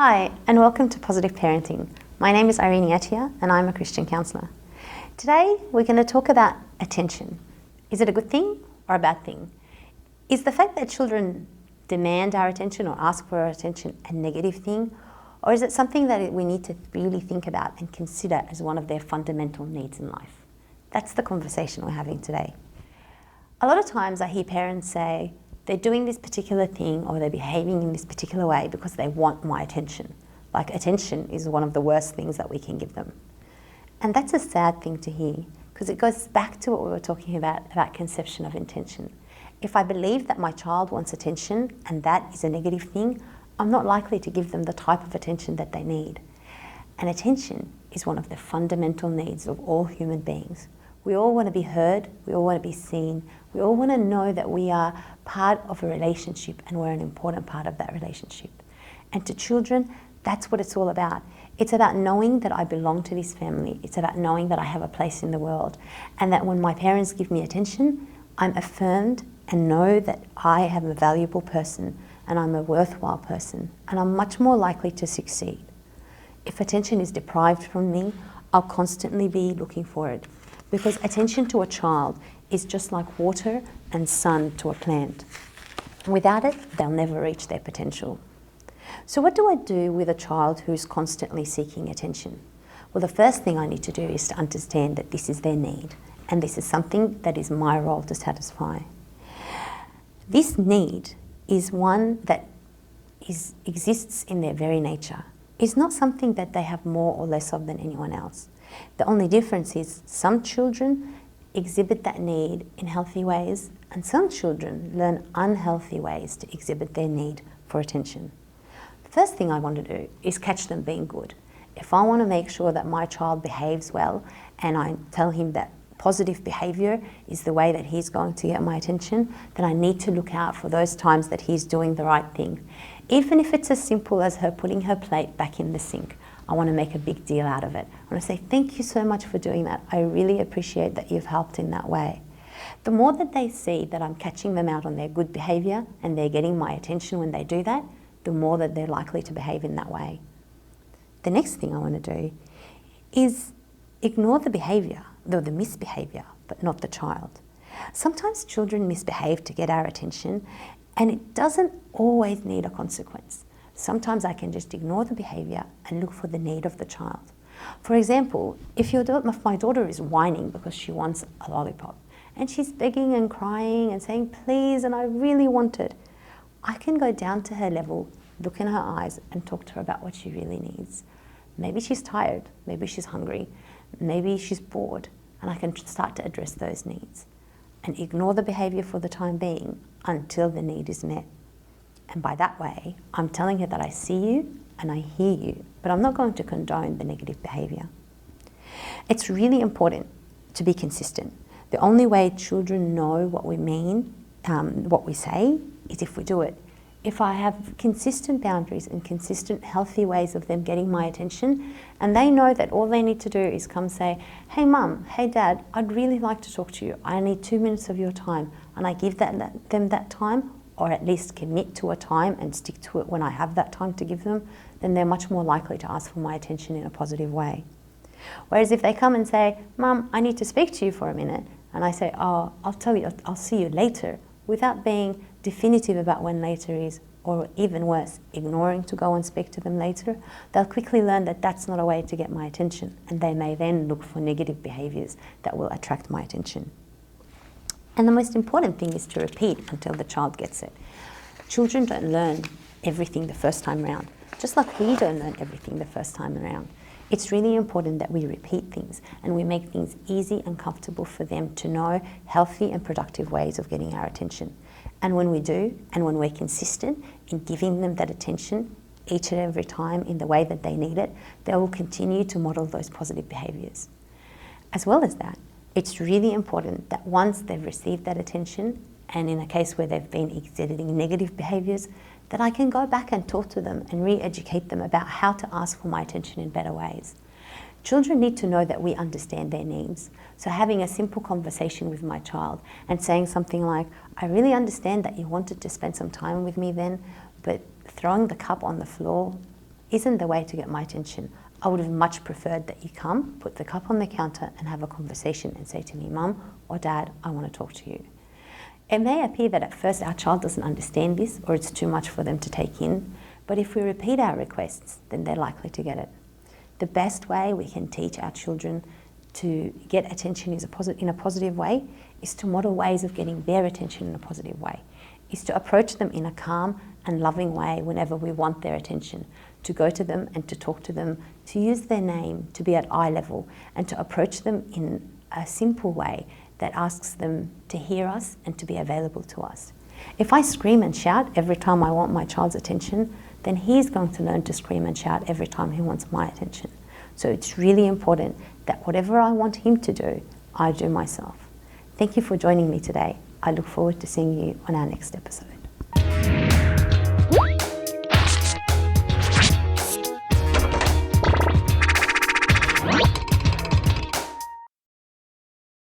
Hi, and welcome to Positive Parenting. My name is Irene Yatia, and I'm a Christian counsellor. Today, we're going to talk about attention. Is it a good thing or a bad thing? Is the fact that children demand our attention or ask for our attention a negative thing, or is it something that we need to really think about and consider as one of their fundamental needs in life? That's the conversation we're having today. A lot of times I hear parents say, they're doing this particular thing or they're behaving in this particular way because they want my attention. Like attention is one of the worst things that we can give them. And that's a sad thing to hear because it goes back to what we were talking about conception of intention. If I believe that my child wants attention and that is a negative thing, I'm not likely to give them the type of attention that they need. And attention is one of the fundamental needs of all human beings. We all want to be heard, we all want to be seen, we all want to know that we are part of a relationship and we're an important part of that relationship. And to children, that's what it's all about. It's about knowing that I belong to this family. It's about knowing that I have a place in the world and that when my parents give me attention, I'm affirmed and know that I am a valuable person and I'm a worthwhile person and I'm much more likely to succeed. If attention is deprived from me, I'll constantly be looking for it. Because attention to a child is just like water and sun to a plant. Without it, they'll never reach their potential. So what do I do with a child who's constantly seeking attention? Well, the first thing I need to do is to understand that this is their need and this is something that is my role to satisfy. This need is one that exists in their very nature. It's not something that they have more or less of than anyone else. The only difference is some children exhibit that need in healthy ways and some children learn unhealthy ways to exhibit their need for attention. The first thing I want to do is catch them being good. If I want to make sure that my child behaves well and I tell him that positive behaviour is the way that he's going to get my attention, then I need to look out for those times that he's doing the right thing. Even if it's as simple as her putting her plate back in the sink, I want to make a big deal out of it. I want to say, thank you so much for doing that. I really appreciate that you've helped in that way. The more that they see that I'm catching them out on their good behaviour and they're getting my attention when they do that, the more that they're likely to behave in that way. The next thing I want to do is ignore the behaviour, the misbehaviour, but not the child. Sometimes children misbehave to get our attention and it doesn't always need a consequence. Sometimes I can just ignore the behaviour and look for the need of the child. For example, if my daughter is whining because she wants a lollipop and she's begging and crying and saying, please, and I really want it, I can go down to her level, look in her eyes and talk to her about what she really needs. Maybe she's tired, maybe she's hungry, maybe she's bored, and I can start to address those needs and ignore the behaviour for the time being until the need is met. And by that way, I'm telling her that I see you and I hear you, but I'm not going to condone the negative behaviour. It's really important to be consistent. The only way children know what we mean, what we say, is if we do it. If I have consistent boundaries and consistent healthy ways of them getting my attention, and they know that all they need to do is come say, hey mum, hey dad, I'd really like to talk to you. I need 2 minutes of your time. And I give them that time, or at least commit to a time and stick to it when I have that time to give them, then they're much more likely to ask for my attention in a positive way. Whereas if they come and say, Mum, I need to speak to you for a minute, and I say, oh, I'll see you later, without being definitive about when later is, or even worse, ignoring to go and speak to them later, they'll quickly learn that that's not a way to get my attention, and they may then look for negative behaviours that will attract my attention. And the most important thing is to repeat until the child gets it. Children don't learn everything the first time around, just like we don't learn everything the first time around. It's really important that we repeat things and we make things easy and comfortable for them to know healthy and productive ways of getting our attention. And when we do, and when we're consistent in giving them that attention each and every time in the way that they need it, they will continue to model those positive behaviours. As well as that, it's really important that once they've received that attention, and in a case where they've been exhibiting negative behaviours, that I can go back and talk to them and re-educate them about how to ask for my attention in better ways. Children need to know that we understand their needs. So having a simple conversation with my child and saying something like, I really understand that you wanted to spend some time with me then, but throwing the cup on the floor isn't the way to get my attention. I would have much preferred that you come, put the cup on the counter and have a conversation and say to me, Mum or Dad, I want to talk to you. It may appear that at first our child doesn't understand this or it's too much for them to take in, but if we repeat our requests, then they're likely to get it. The best way we can teach our children to get attention in a positive way is to model ways of getting their attention in a positive way, is to approach them in a calm and loving way whenever we want their attention, to go to them and to talk to them, to use their name, to be at eye level, and to approach them in a simple way that asks them to hear us and to be available to us. If I scream and shout every time I want my child's attention, then he's going to learn to scream and shout every time he wants my attention. So it's really important that whatever I want him to do, I do myself. Thank you for joining me today. I look forward to seeing you on our next episode.